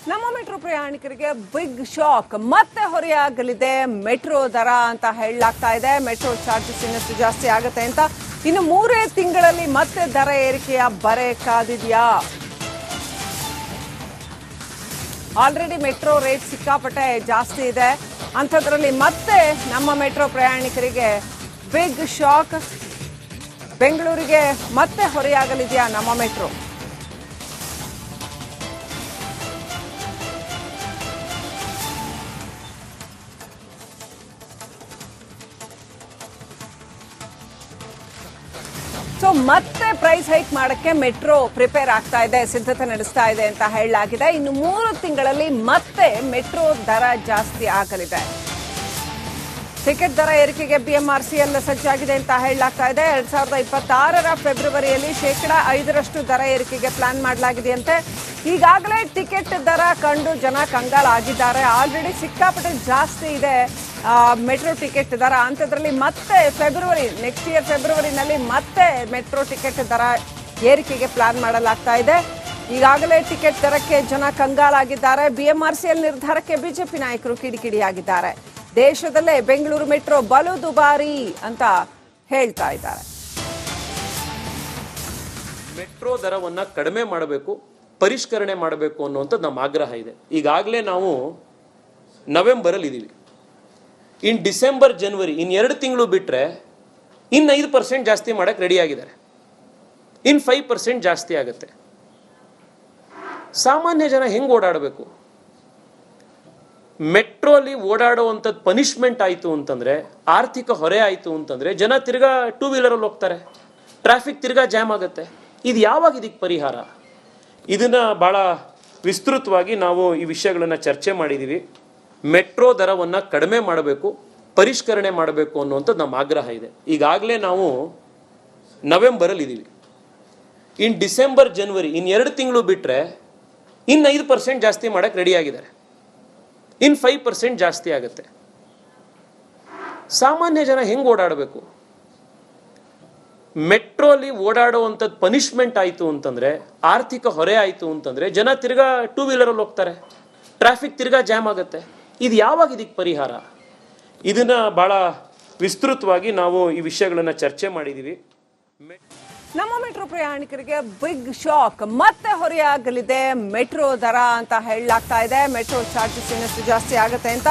ನಮ್ಮ ಮೆಟ್ರೋ ಪ್ರಯಾಣಿಕರಿಗೆ big shock. ಮತ್ತೆ ಹೊರೆಯಾಗಲಿದೆ ಮೆಟ್ರೋ ದರ ಅಂತ ಹೇಳಲಾಗ್ತಾ ಇದೆ. ಮೆಟ್ರೋ ಚಾರ್ಜಸ್ ಇನ್ನಷ್ಟು ಜಾಸ್ತಿ ಆಗುತ್ತೆ ಅಂತ ಇನ್ನು 3 ತಿಂಗಳಲ್ಲಿ ಮತ್ತೆ ದರ ಏರಿಕೆಯ ಬರೆ ಕಾದಿದೆಯಾ? ಆಲ್ರೆಡಿ ಮೆಟ್ರೋ ರೇಟ್ ಸಿಕ್ಕಾಪಟ್ಟೆ ಜಾಸ್ತಿ ಇದೆ. ಅಂಥದ್ರಲ್ಲಿ ಮತ್ತೆ ನಮ್ಮ ಮೆಟ್ರೋ ಪ್ರಯಾಣಿಕರಿಗೆ ಬಿಗ್ ಶಾಕ್. ಬೆಂಗಳೂರಿಗೆ ಮತ್ತೆ ಹೊರೆಯಾಗಲಿದೆಯಾ ನಮ್ಮ ಮೆಟ್ರೋ? ಸೊ ಮತ್ತೆ ಪ್ರೈಸ್ ಹೈಕ್ ಮಾಡಕ್ಕೆ ಮೆಟ್ರೋ ಪ್ರಿಪೇರ್ ಆಗ್ತಾ ಇದೆ, ಸಿದ್ಧತೆ ನಡೆಸ್ತಾ ಇದೆ ಅಂತ ಹೇಳಲಾಗಿದೆ. ಇನ್ನು 3 ತಿಂಗಳಲ್ಲಿ ಮತ್ತೆ ಮೆಟ್ರೋ ದರ ಜಾಸ್ತಿ ಆಗಲಿದೆ. ಟಿಕೆಟ್ ದರ ಏರಿಕೆಗೆ ಬಿಎಂಆರ್ಸಿಎಲ್ ಸಜ್ಜಾಗಿದೆ ಅಂತ ಹೇಳಲಾಗ್ತಾ ಇದೆ. 2026ರ ಫೆಬ್ರವರಿಯಲ್ಲಿ 5% ದರ ಏರಿಕೆಗೆ ಪ್ಲಾನ್ ಮಾಡಲಾಗಿದೆಯಂತೆ. ಈಗಾಗಲೇ ಟಿಕೆಟ್ ದರ ಕಂಡು ಜನ ಕಂಗಾಲಾಗಿದ್ದಾರೆ. ಆಲ್ರೆಡಿ ಸಿಕ್ಕಾಪಟ್ಟೆ ಜಾಸ್ತಿ ಇದೆ ಮೆಟ್ರೋ ಟಿಕೆಟ್ ದರ. ಅಂಥದ್ರಲ್ಲಿ ಮತ್ತೆ ನೆಕ್ಸ್ಟ್ ಇಯರ್ ಫೆಬ್ರವರಿನಲ್ಲಿ ಮತ್ತೆ ಮೆಟ್ರೋ ಟಿಕೆಟ್ ದರ ಏರಿಕೆಗೆ ಪ್ಲಾನ್ ಮಾಡಲಾಗ್ತಾ ಇದೆ. ಈಗಾಗಲೇ ಟಿಕೆಟ್ ದರಕ್ಕೆ ಜನ ಕಂಗಾಲಾಗಿದ್ದಾರೆ. ಬಿಎಂಆರ್ಸಿಎಲ್ ನಿರ್ಧಾರಕ್ಕೆ ಬಿಜೆಪಿ ನಾಯಕರು ಕಿಡಿಕಿಡಿಯಾಗಿದ್ದಾರೆ. ದೇಶದಲ್ಲೇ ಬೆಂಗಳೂರು ಮೆಟ್ರೋ ಬಲು ದುಬಾರಿ ಅಂತ ಹೇಳ್ತಾ ಇದ್ದಾರೆ. ಮೆಟ್ರೋ ದರವನ್ನ ಕಡಿಮೆ ಮಾಡಬೇಕು, ಪರಿಷ್ಕರಣೆ ಮಾಡಬೇಕು ಅನ್ನುವಂಥದ್ದು ನಮ್ಮ ಆಗ್ರಹ ಇದೆ. ಈಗಾಗಲೇ ನಾವು ನವೆಂಬರಲ್ಲಿ ಇದ್ದೀವಿ. ಇನ್ ಡಿಸೆಂಬರ್, ಜನವರಿ ಇನ್ನು 2 ತಿಂಗಳು ಬಿಟ್ಟರೆ ಇನ್ನು 5% ಜಾಸ್ತಿ ಮಾಡೋಕ್ಕೆ ರೆಡಿ ಆಗಿದ್ದಾರೆ. ಇನ್ನು 5% ಜಾಸ್ತಿ ಆಗುತ್ತೆ. ಸಾಮಾನ್ಯ ಜನ ಹೆಂಗೆ ಓಡಾಡಬೇಕು? ಮೆಟ್ರೋಲಿ ಓಡಾಡುವಂಥದ್ದು ಪನಿಷ್ಮೆಂಟ್ ಆಯಿತು ಅಂತಂದರೆ, ಆರ್ಥಿಕ ಹೊರೆ ಆಯಿತು ಅಂತಂದರೆ ಜನ ತಿರ್ಗಾ 2 ವೀಲರಲ್ಲಿ ಹೋಗ್ತಾರೆ, ಟ್ರಾಫಿಕ್ ತಿರ್ಗಾ ಜಾಮ್ ಆಗುತ್ತೆ. ಇದು ಯಾವಾಗ ಇದಕ್ಕೆ ಪರಿಹಾರ? ಇದನ್ನು ಭಾಳ ವಿಸ್ತೃತವಾಗಿ ನಾವು ಈ ವಿಷಯಗಳನ್ನು ಚರ್ಚೆ ಮಾಡಿದ್ದೀವಿ. ಮೆಟ್ರೋ ದರವನ್ನು ಕಡಿಮೆ ಮಾಡಬೇಕು, ಪರಿಷ್ಕರಣೆ ಮಾಡಬೇಕು ಅನ್ನುವಂಥದ್ದು ನಮ್ಮ ಆಗ್ರಹ ಇದೆ. ಈಗಾಗಲೇ ನಾವು ನವೆಂಬರಲ್ಲಿ ಇದ್ದೀವಿ. ಇನ್ನು ಡಿಸೆಂಬರ್, ಜನವರಿ ಇನ್ನು 2 ತಿಂಗಳು ಬಿಟ್ಟರೆ ಇನ್ನು 5% ಜಾಸ್ತಿ ಮಾಡೋಕ್ಕೆ ರೆಡಿ ಆಗಿದ್ದಾರೆ. ಇನ್ನು 5% ಜಾಸ್ತಿ ಆಗುತ್ತೆ. ಸಾಮಾನ್ಯ ಜನ ಹೆಂಗೆ ಓಡಾಡಬೇಕು? ಮೆಟ್ರೋಲಿ ಓಡಾಡುವಂಥದ್ದು ಪನಿಷ್ಮೆಂಟ್ ಆಯಿತು ಅಂತಂದರೆ, ಆರ್ಥಿಕ ಹೊರೆ ಆಯಿತು ಅಂತಂದರೆ ಜನ ತಿರ್ಗಾ 2 ವೀಲರಲ್ಲಿ ಹೋಗ್ತಾರೆ, ಟ್ರಾಫಿಕ್ ತಿರ್ಗಾ ಜಾಮ್ ಆಗುತ್ತೆ. ಇದು ಯಾವಾಗ ಇದಕ್ಕೆ ಪರಿಹಾರ? ಇದನ್ನು ಭಾಳ ವಿಸ್ತೃತವಾಗಿ ನಾವು ಈ ವಿಷಯಗಳನ್ನು ಚರ್ಚೆ ಮಾಡಿದ್ದೀವಿ. ನಮ್ಮ ಮೆಟ್ರೋ ಪ್ರಯಾಣಿಕರಿಗೆ ಬಿಗ್ ಶಾಕ್. ಮತ್ತೆ ಹೊರೆಯಾಗಲಿದೆ ಮೆಟ್ರೋ ದರ ಅಂತ ಹೇಳಲಾಗ್ತಾ ಇದೆ. ಮೆಟ್ರೋ ಚಾರ್ಜಸ್ ಇನ್ನಷ್ಟು ಜಾಸ್ತಿ ಆಗುತ್ತೆ ಅಂತ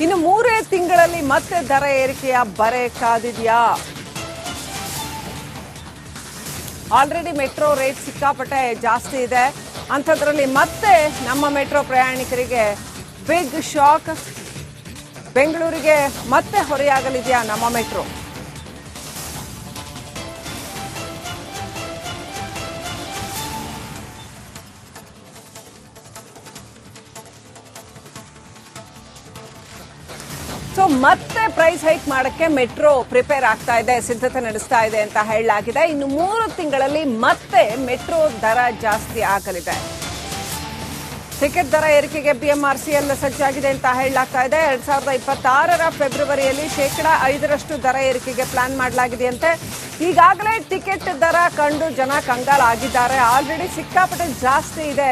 ಇನ್ನು 3 ತಿಂಗಳಲ್ಲಿ ಮತ್ತೆ ದರ ಏರಿಕೆಯ ಬರೆ ಕಾದಿದೆಯಾ? ಆಲ್ರೆಡಿ ಮೆಟ್ರೋ ರೇಟ್ ಸಿಕ್ಕಾಪಟ್ಟೆ ಜಾಸ್ತಿ ಇದೆ. ಅಂಥದ್ರಲ್ಲಿ ಮತ್ತೆ ನಮ್ಮ ಮೆಟ್ರೋ ಪ್ರಯಾಣಿಕರಿಗೆ ಬಿಗ್ ಶಾಕ್. ಬೆಂಗಳೂರಿಗೆ ಮತ್ತೆ ಹೊರೆಯಾಗಲಿದೆಯಾ ನಮ್ಮ ಮೆಟ್ರೋ? ಸೊ ಮತ್ತೆ ಪ್ರೈಸ್ ಹೈಕ್ ಮಾಡಕ್ಕೆ ಮೆಟ್ರೋ ಪ್ರಿಪೇರ್ ಆಗ್ತಾ ಇದೆ, ಸಿದ್ಧತೆ ನಡೆಸ್ತಾ ಇದೆ ಅಂತ ಹೇಳಲಾಗಿದೆ. ಇನ್ನು 3 ತಿಂಗಳಲ್ಲಿ ಮತ್ತೆ ಮೆಟ್ರೋ ದರ ಜಾಸ್ತಿ ಆಗಲಿದೆ. ಟಿಕೆಟ್ ದರ ಏರಿಕೆಗೆ ಬಿಎಂಆರ್ಸಿಎಲ್ ಸಜ್ಜಾಗಿದೆ ಅಂತ ಹೇಳಲಾಗ್ತಾ ಇದೆ. 2026ರ ಫೆಬ್ರವರಿಯಲ್ಲಿ 5% ದರ ಏರಿಕೆಗೆ ಪ್ಲಾನ್ ಮಾಡಲಾಗಿದೆಯಂತೆ. ಈಗಾಗಲೇ ಟಿಕೆಟ್ ದರ ಕಂಡು ಜನ ಕಂಗಾಲಾಗಿದ್ದಾರೆ. ಆಲ್ರೆಡಿ ಸಿಕ್ಕಾಪಟ್ಟೆ ಜಾಸ್ತಿ ಇದೆ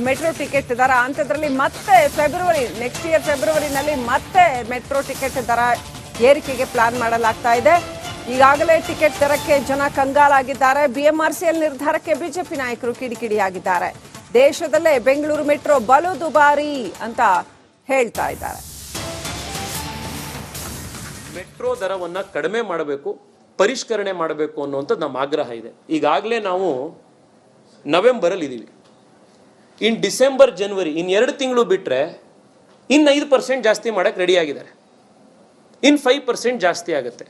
ಮೆಟ್ರೋ ಟಿಕೆಟ್ ದರ. ಅಂಥದ್ರಲ್ಲಿ ಮತ್ತೆ ನೆಕ್ಸ್ಟ್ ಇಯರ್ ಫೆಬ್ರವರಿನಲ್ಲಿ ಮತ್ತೆ ಮೆಟ್ರೋ ಟಿಕೆಟ್ ದರ ಏರಿಕೆಗೆ ಪ್ಲಾನ್ ಮಾಡಲಾಗ್ತಾ ಇದೆ. ಈಗಾಗಲೇ ಟಿಕೆಟ್ ದರಕ್ಕೆ ಜನ ಕಂಗಾಲಾಗಿದ್ದಾರೆ. ಬಿಎಂಆರ್ಸಿಎಲ್ ನಿರ್ಧಾರಕ್ಕೆ ಬಿಜೆಪಿ ನಾಯಕರು ಕಿಡಿಕಿಡಿಯಾಗಿದ್ದಾರೆ. ದೇಶದಲ್ಲೇ ಬೆಂಗಳೂರು ಮೆಟ್ರೋ ಬಲು ದುಬಾರಿ ಅಂತ ಹೇಳ್ತಾ ಇದ್ದಾರೆ. ಮೆಟ್ರೋ ದರವನ್ನು ಕಡಿಮೆ ಮಾಡಬೇಕು, ಪರಿಷ್ಕರಣೆ ಮಾಡಬೇಕು ಅನ್ನುವಂಥದ್ದು ನಮ್ಮ ಆಗ್ರಹ ಇದೆ. ಈಗಾಗಲೇ ನಾವು ನವೆಂಬರಲ್ಲಿ ಇದ್ದೀವಿ. ಇನ್ನು ಡಿಸೆಂಬರ್, ಜನವರಿ ಇನ್ನು 2 ತಿಂಗಳು ಬಿಟ್ಟರೆ ಇನ್ನು 5% ಜಾಸ್ತಿ ಮಾಡೋಕ್ಕೆ ರೆಡಿ ಆಗಿದ್ದಾರೆ. ಇನ್ನು 5% ಜಾಸ್ತಿ ಆಗುತ್ತೆ.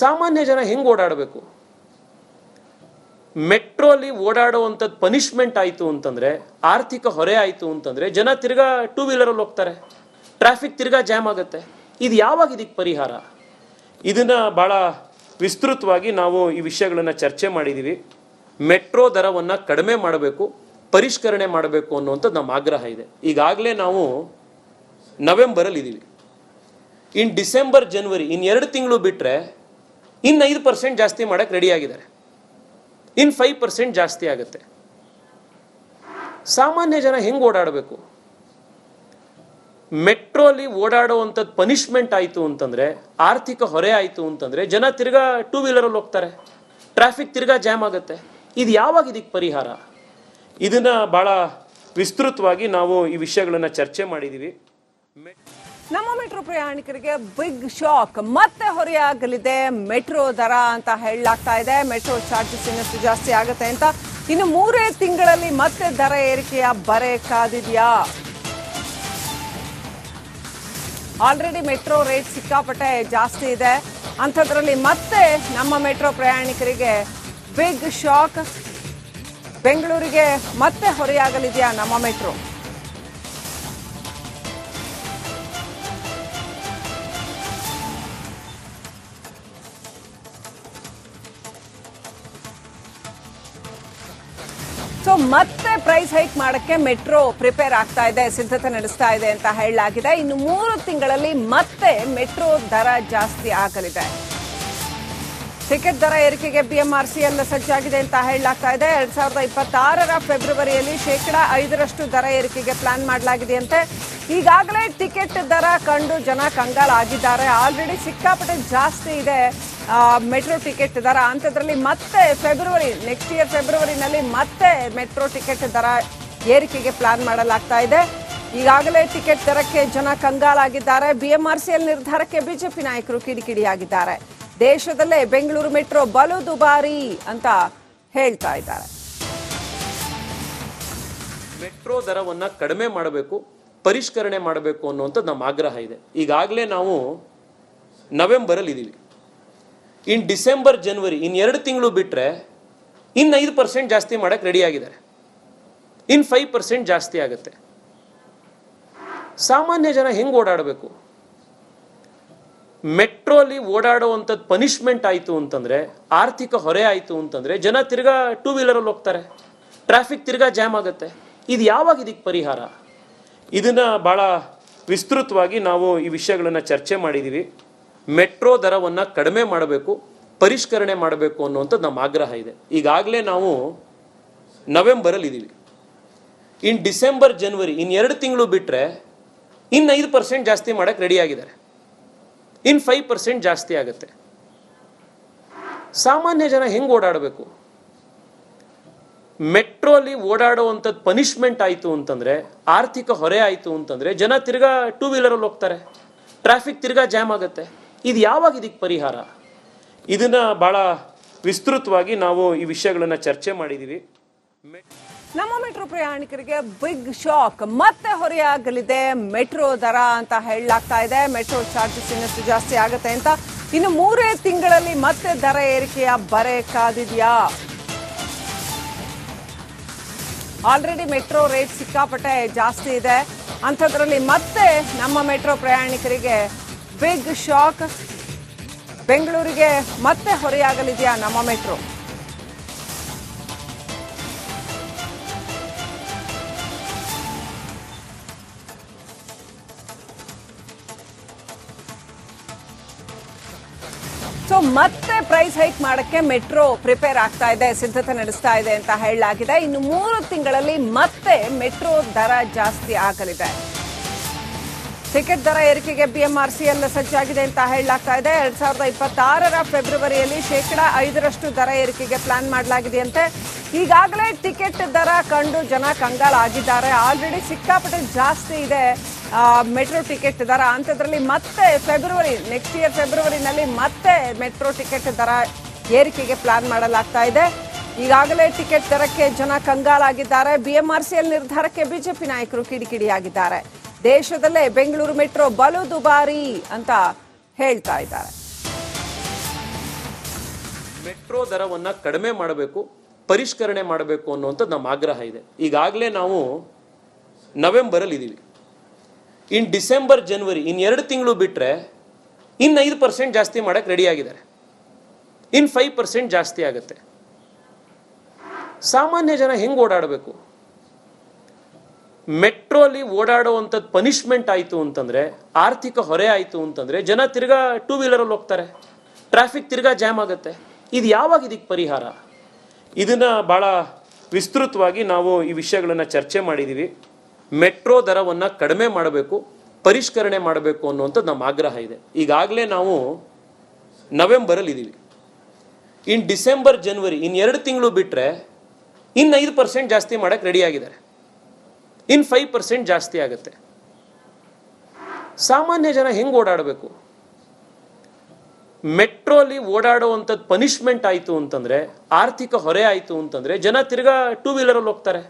ಸಾಮಾನ್ಯ ಜನ ಹೆಂಗೆ ಓಡಾಡಬೇಕು? ಮೆಟ್ರೋಲಿ ಓಡಾಡುವಂಥದ್ದು ಪನಿಷ್ಮೆಂಟ್ ಆಯಿತು ಅಂತಂದರೆ, ಆರ್ಥಿಕ ಹೊರೆ ಆಯಿತು ಅಂತಂದರೆ ಜನ ತಿರ್ಗಾ 2 ವೀಲರಲ್ಲಿ ಹೋಗ್ತಾರೆ, ಟ್ರಾಫಿಕ್ ತಿರ್ಗಾ ಜಾಮ್ ಆಗುತ್ತೆ. ಇದು ಯಾವಾಗ ಇದಕ್ಕೆ ಪರಿಹಾರ? ಇದನ್ನು ಭಾಳ ವಿಸ್ತೃತವಾಗಿ ನಾವು ಈ ವಿಷಯಗಳನ್ನು ಚರ್ಚೆ ಮಾಡಿದ್ದೀವಿ. ಮೆಟ್ರೋ ದರವನ್ನು ಕಡಿಮೆ ಮಾಡಬೇಕು, ಪರಿಷ್ಕರಣೆ ಮಾಡಬೇಕು ಅನ್ನುವಂಥದ್ದು ನಮ್ಮ ಆಗ್ರಹ ಇದೆ. ಈಗಾಗಲೇ ನಾವು ನವೆಂಬರಲ್ಲಿ ಇದ್ದೀವಿ. ಇನ್ನು ಡಿಸೆಂಬರ್, ಜನವರಿ ಇನ್ನು 2 ತಿಂಗಳು ಬಿಟ್ಟರೆ ಇನ್ನು 5% ಜಾಸ್ತಿ ಮಾಡೋಕ್ಕೆ ರೆಡಿ ಆಗಿದ್ದಾರೆ. ಇನ್ನು 5% ಜಾಸ್ತಿ ಆಗುತ್ತೆ. ಸಾಮಾನ್ಯ ಜನ ಹೆಂಗೆ ಓಡಾಡಬೇಕು? ಮೆಟ್ರೋಲಿ ಓಡಾಡುವಂಥದ್ದು ಪನಿಷ್ಮೆಂಟ್ ಆಯಿತು ಅಂತಂದರೆ, ಆರ್ಥಿಕ ಹೊರೆ ಆಯಿತು ಅಂತಂದರೆ ಜನ ತಿರ್ಗಾ ಟೂ ವೀಲರಲ್ಲಿ ಹೋಗ್ತಾರೆ, ಟ್ರಾಫಿಕ್ ತಿರ್ಗಾ ಜಾಮ್ ಆಗುತ್ತೆ. ಇದು ಯಾವಾಗ ಇದಕ್ಕೆ ಪರಿಹಾರ? ಇದನ್ನು ಭಾಳ ವಿಸ್ತೃತವಾಗಿ ನಾವು ಈ ವಿಷಯಗಳನ್ನು ಚರ್ಚೆ ಮಾಡಿದ್ದೀವಿ. ನಮ್ಮ ಮೆಟ್ರೋ ಪ್ರಯಾಣಿಕರಿಗೆ ಬಿಗ್ ಶಾಕ್, ಮತ್ತೆ ಹೊರೆಯಾಗಲಿದೆ ಮೆಟ್ರೋ ದರ ಅಂತ ಹೇಳಲಾಗ್ತಾ ಇದೆ. ಮೆಟ್ರೋ ಚಾರ್ಜಸ್ ಇನ್ನಷ್ಟು ಜಾಸ್ತಿ ಆಗುತ್ತೆ ಅಂತ. ಇನ್ನು 3 ತಿಂಗಳಲ್ಲಿ ಮತ್ತೆ ದರ ಏರಿಕೆಯ ಬರೆ ಕಾದಿದೆಯಾ? ಆಲ್ರೆಡಿ ಮೆಟ್ರೋ ರೇಟ್ ಸಿಕ್ಕಾಪಟ್ಟೆ ಜಾಸ್ತಿ ಇದೆ. ಅಂಥದ್ರಲ್ಲಿ ಮತ್ತೆ ನಮ್ಮ ಮೆಟ್ರೋ ಪ್ರಯಾಣಿಕರಿಗೆ ಬಿಗ್ ಶಾಕ್. ಬೆಂಗಳೂರಿಗೆ ಮತ್ತೆ ಹೊರೆಯಾಗಲಿದೆಯಾ ನಮ್ಮ ಮೆಟ್ರೋ? ಸೊ ಮತ್ತೆ ಪ್ರೈಸ್ ಹೈಕ್ ಮಾಡಕ್ಕೆ ಮೆಟ್ರೋ ಪ್ರಿಪೇರ್ ಆಗ್ತಾ ಇದೆ, ಸಿದ್ಧತೆ ನಡೆಸ್ತಾ ಇದೆ ಅಂತ ಹೇಳಲಾಗಿದೆ. ಇನ್ನು 3 ತಿಂಗಳಲ್ಲಿ ಮತ್ತೆ ಮೆಟ್ರೋ ದರ ಜಾಸ್ತಿ ಆಗಲಿದೆ. ಟಿಕೆಟ್ ದರ ಏರಿಕೆಗೆ ಬಿಎಂಆರ್ಸಿಎಲ್ ಸಜ್ಜಾಗಿದೆ ಅಂತ ಹೇಳಲಾಗ್ತಾ ಇದೆ. 2026ರ ಫೆಬ್ರವರಿಯಲ್ಲಿ 5% ದರ ಏರಿಕೆಗೆ ಪ್ಲಾನ್ ಮಾಡಲಾಗಿದೆಯಂತೆ. ಈಗಾಗಲೇ ಟಿಕೆಟ್ ದರ ಕಂಡು ಜನ ಕಂಗಾಲಾಗಿದ್ದಾರೆ. ಆಲ್ರೆಡಿ ಸಿಕ್ಕಾಪಟ್ಟೆ ಜಾಸ್ತಿ ಇದೆ ಮೆಟ್ರೋ ಟಿಕೆಟ್ ದರ. ಅಂಥದ್ರಲ್ಲಿ ಮತ್ತೆ ನೆಕ್ಸ್ಟ್ ಇಯರ್ ಫೆಬ್ರವರಿನಲ್ಲಿ ಮತ್ತೆ ಮೆಟ್ರೋ ಟಿಕೆಟ್ ದರ ಏರಿಕೆಗೆ ಪ್ಲಾನ್ ಮಾಡಲಾಗ್ತಾ ಇದೆ. ಈಗಾಗಲೇ ಟಿಕೆಟ್ ದರಕ್ಕೆ ಜನ ಕಂಗಾಲಾಗಿದ್ದಾರೆ. ಬಿಎಂಆರ್ಸಿಎಲ್ ನಿರ್ಧಾರಕ್ಕೆ ಬಿಜೆಪಿ ನಾಯಕರು ಕಿಡಿಕಿಡಿಯಾಗಿದ್ದಾರೆ. ದೇಶದಲ್ಲೇ ಬೆಂಗಳೂರು ಮೆಟ್ರೋ ಬಲು ದುಬಾರಿ ಅಂತ ಹೇಳ್ತಾ ಇದ್ದಾರೆ. ಮೆಟ್ರೋ ದರವನ್ನು ಕಡಿಮೆ ಮಾಡಬೇಕು, ಪರಿಷ್ಕರಣೆ ಮಾಡಬೇಕು ಅನ್ನುವಂಥದ್ದು ನಮ್ಮ ಆಗ್ರಹ ಇದೆ. ಈಗಾಗಲೇ ನಾವು ನವೆಂಬರಲ್ಲಿ ಇದ್ದೀವಿ. ಇನ್ ಡಿಸೆಂಬರ್, ಜನವರಿ, ಇನ್ನು 2 ತಿಂಗಳು ಬಿಟ್ಟರೆ ಇನ್ನು 5% ಜಾಸ್ತಿ ಮಾಡೋಕ್ಕೆ ರೆಡಿ ಆಗಿದ್ದಾರೆ. ಇನ್ನು 5% ಜಾಸ್ತಿ ಆಗುತ್ತೆ. ಸಾಮಾನ್ಯ ಜನ ಹೆಂಗೆ ಓಡಾಡಬೇಕು? ಮೆಟ್ರೋಲಿ ಓಡಾಡುವಂಥದ್ದು ಪನಿಷ್ಮೆಂಟ್ ಆಯಿತು ಅಂತಂದರೆ, ಆರ್ಥಿಕ ಹೊರೆ ಆಯಿತು ಅಂತಂದರೆ ಜನ ತಿರ್ಗಾ ಟೂ ವೀಲರಲ್ಲಿ ಹೋಗ್ತಾರೆ, ಟ್ರಾಫಿಕ್ ತಿರ್ಗಾ ಜಾಮ್ ಆಗುತ್ತೆ. ಇದು ಯಾವಾಗ ಇದಕ್ಕೆ ಪರಿಹಾರ? ಇದನ್ನು ಭಾಳ ವಿಸ್ತೃತವಾಗಿ ನಾವು ಈ ವಿಷಯಗಳನ್ನು ಚರ್ಚೆ ಮಾಡಿದ್ದೀವಿ. ಮೆಟ್ರೋ ದರವನ್ನು ಕಡಿಮೆ ಮಾಡಬೇಕು, ಪರಿಷ್ಕರಣೆ ಮಾಡಬೇಕು ಅನ್ನುವಂಥದ್ದು ನಮ್ಮ ಆಗ್ರಹ ಇದೆ. ಈಗಾಗಲೇ ನಾವು ನವೆಂಬರಲ್ಲಿ ಇದ್ದೀವಿ. ಇನ್ನು ಡಿಸೆಂಬರ್, ಜನವರಿ, ಇನ್ನು 2 ತಿಂಗಳು ಬಿಟ್ಟರೆ ಇನ್ನು 5% ಜಾಸ್ತಿ ಮಾಡೋಕ್ಕೆ ರೆಡಿ ಆಗಿದ್ದಾರೆ. ಇನ್ನು 5% ಜಾಸ್ತಿ ಆಗುತ್ತೆ. ಸಾಮಾನ್ಯ ಜನ ಹೆಂಗೆ ಓಡಾಡಬೇಕು? ಮೆಟ್ರೋಲಿ ಓಡಾಡುವಂಥದ್ದು ಪನಿಷ್ಮೆಂಟ್ ಆಯಿತು ಅಂತಂದರೆ, ಆರ್ಥಿಕ ಹೊರೆ ಆಯಿತು ಅಂತಂದರೆ ಜನ ತಿರ್ಗಾ ಟೂ ವೀಲರಲ್ಲಿ ಹೋಗ್ತಾರೆ, ಟ್ರಾಫಿಕ್ ತಿರ್ಗಾ ಜಾಮ್ ಆಗುತ್ತೆ. ಇದು ಯಾವಾಗ ಇದಕ್ಕೆ ಪರಿಹಾರ? ಇದನ್ನು ಭಾಳ ವಿಸ್ತೃತವಾಗಿ ನಾವು ಈ ವಿಷಯಗಳನ್ನು ಚರ್ಚೆ ಮಾಡಿದ್ದೀವಿ. ನಮ್ಮ ಮೆಟ್ರೋ ಪ್ರಯಾಣಿಕರಿಗೆ ಬಿಗ್ ಶಾಕ್, ಮತ್ತೆ ಹೊರೆಯಾಗಲಿದೆ ಮೆಟ್ರೋ ದರ ಅಂತ ಹೇಳಲಾಗ್ತಾ ಇದೆ. ಮೆಟ್ರೋ ಚಾರ್ಜಸ್ ಇನ್ನಷ್ಟು ಜಾಸ್ತಿ ಆಗುತ್ತೆ ಅಂತ. ಇನ್ನು 3 ತಿಂಗಳಲ್ಲಿ ಮತ್ತೆ ದರ ಏರಿಕೆಯ ಬರೆ ಕಾದಿದೆಯಾ? ಆಲ್ರೆಡಿ ಮೆಟ್ರೋ ರೇಟ್ ಸಿಕ್ಕಾಪಟ್ಟೆ ಜಾಸ್ತಿ ಇದೆ. ಅಂಥದ್ರಲ್ಲಿ ಮತ್ತೆ ನಮ್ಮ ಮೆಟ್ರೋ ಪ್ರಯಾಣಿಕರಿಗೆ ಬಿಗ್ ಶಾಕ್. ಬೆಂಗಳೂರಿಗೆ ಮತ್ತೆ ಹೊರೆಯಾಗಲಿದೆಯಾ ನಮ್ಮ ಮೆಟ್ರೋ? ಸೊ ಮತ್ತೆ ಪ್ರೈಸ್ ಹೈಕ್ ಮಾಡಕ್ಕೆ ಮೆಟ್ರೋ ಪ್ರಿಪೇರ್ ಆಗ್ತಾ ಇದೆ, ಸಿದ್ಧತೆ ನಡೆಸ್ತಾ ಇದೆ ಅಂತ ಹೇಳಲಾಗಿದೆ. ಇನ್ನು 3 ತಿಂಗಳಲ್ಲಿ ಮತ್ತೆ ಮೆಟ್ರೋ ದರ ಜಾಸ್ತಿ ಆಗಲಿದೆ. ಟಿಕೆಟ್ ದರ ಏರಿಕೆಗೆ ಬಿಎಂಆರ್ಸಿಎಲ್ ಸಜ್ಜಾಗಿದೆ ಅಂತ ಹೇಳಲಾಗ್ತಾ ಇದೆ. 2026ರ ಫೆಬ್ರವರಿಯಲ್ಲಿ 5% ದರ ಏರಿಕೆಗೆ ಪ್ಲಾನ್ ಮಾಡಲಾಗಿದೆಯಂತೆ. ಈಗಾಗಲೇ ಟಿಕೆಟ್ ದರ ಕಂಡು ಜನ ಕಂಗಾಲಾಗಿದ್ದಾರೆ. ಆಲ್ರೆಡಿ ಸಿಕ್ಕಾಪಟ್ಟೆ ಜಾಸ್ತಿ ಇದೆ ಮೆಟ್ರೋ ಟಿಕೆಟ್ ದರ. ಅಂಥದ್ರಲ್ಲಿ ಮತ್ತೆ ನೆಕ್ಸ್ಟ್ ಇಯರ್ ಫೆಬ್ರವರಿನಲ್ಲಿ ಮತ್ತೆ ಮೆಟ್ರೋ ಟಿಕೆಟ್ ದರ ಏರಿಕೆಗೆ ಪ್ಲಾನ್ ಮಾಡಲಾಗ್ತಾ ಇದೆ. ಈಗಾಗಲೇ ಟಿಕೆಟ್ ದರಕ್ಕೆ ಜನ ಕಂಗಾಲಾಗಿದ್ದಾರೆ. ಬಿಎಂಆರ್ಸಿಎಲ್ ನಿರ್ಧಾರಕ್ಕೆ ಬಿಜೆಪಿ ನಾಯಕರು ಕಿಡಿಕಿಡಿಯಾಗಿದ್ದಾರೆ. ದೇಶದಲ್ಲೇ ಬೆಂಗಳೂರು ಮೆಟ್ರೋ ಬಲು ದುಬಾರಿ ಅಂತ ಹೇಳ್ತಾ ಇದ್ದಾರೆ. ಮೆಟ್ರೋ ದರವನ್ನು ಕಡಿಮೆ ಮಾಡಬೇಕು, ಪರಿಷ್ಕರಣೆ ಮಾಡಬೇಕು ಅನ್ನುವಂಥದ್ದು ನಮ್ಮ ಆಗ್ರಹ ಇದೆ. ಈಗಾಗಲೇ ನಾವು ನವೆಂಬರಲ್ಲಿ ಇದ್ದೀವಿ. ಇನ್ನು ಡಿಸೆಂಬರ್, ಜನವರಿ, ಇನ್ನು 2 ತಿಂಗಳು ಬಿಟ್ಟರೆ ಇನ್ನು 5% ಜಾಸ್ತಿ ಮಾಡೋಕ್ಕೆ ರೆಡಿ ಆಗಿದ್ದಾರೆ. ಇನ್ನು 5% ಜಾಸ್ತಿ ಆಗುತ್ತೆ. ಸಾಮಾನ್ಯ ಜನ ಹೆಂಗೆ ಓಡಾಡಬೇಕು? ಮೆಟ್ರೋಲಿ ಓಡಾಡುವಂಥದ್ದು ಪನಿಷ್ಮೆಂಟ್ ಆಯಿತು ಅಂತಂದರೆ, ಆರ್ಥಿಕ ಹೊರೆ ಆಯಿತು ಅಂತಂದರೆ ಜನ ತಿರ್ಗಾ ಟೂ ವೀಲರಲ್ಲಿ ಹೋಗ್ತಾರೆ, ಟ್ರಾಫಿಕ್ ತಿರ್ಗಾ ಜಾಮ್ ಆಗುತ್ತೆ. ಇದು ಯಾವಾಗ ಇದಕ್ಕೆ ಪರಿಹಾರ? ಇದನ್ನು ಭಾಳ ವಿಸ್ತೃತವಾಗಿ ನಾವು ಈ ವಿಷಯಗಳನ್ನು ಚರ್ಚೆ ಮಾಡಿದ್ದೀವಿ. ಮೆಟ್ರೋ ದರವನ್ನು ಕಡಿಮೆ ಮಾಡಬೇಕು, ಪರಿಷ್ಕರಣೆ ಮಾಡಬೇಕು ಅನ್ನುವಂಥದ್ದು ನಮ್ಮ ಆಗ್ರಹ ಇದೆ. ಈಗಾಗಲೇ ನಾವು ನವೆಂಬರಲ್ಲಿ ಇದ್ದೀವಿ. ಇನ್ನು ಡಿಸೆಂಬರ್ ಜನವರಿ ಇನ್ನು 2 ತಿಂಗಳು ಬಿಟ್ಟರೆ ಇನ್ನು 5% ಜಾಸ್ತಿ ಮಾಡೋಕ್ಕೆ ರೆಡಿಯಾಗಿದ್ದಾರೆ. ಇನ್ನು 5% ಜಾಸ್ತಿ ಆಗುತ್ತೆ. ಸಾಮಾನ್ಯ ಜನ ಹೆಂಗೆ ಓಡಾಡಬೇಕು? ಮೆಟ್ರೋಲಿ ಓಡಾಡುವಂಥದ್ದು ಪನಿಷ್ಮೆಂಟ್ ಆಯಿತು ಅಂತಂದರೆ, ಆರ್ಥಿಕ ಹೊರೆ ಆಯಿತು ಅಂತಂದರೆ ಜನ ತಿರ್ಗಾ 2 ವೀಲರಲ್ಲಿ ಹೋಗ್ತಾರೆ,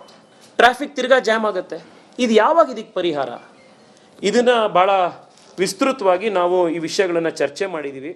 ಟ್ರಾಫಿಕ್ ತಿರ್ಗಾ ಜಾಮ್ ಆಗುತ್ತೆ. ಇದು ಯಾವಾಗ ಇದಕ್ಕೆ ಪರಿಹಾರ? ಇದನ್ನು ಭಾಳ ವಿಸ್ತೃತವಾಗಿ ನಾವು ಈ ವಿಷಯಗಳನ್ನು ಚರ್ಚೆ ಮಾಡಿದ್ದೀವಿ.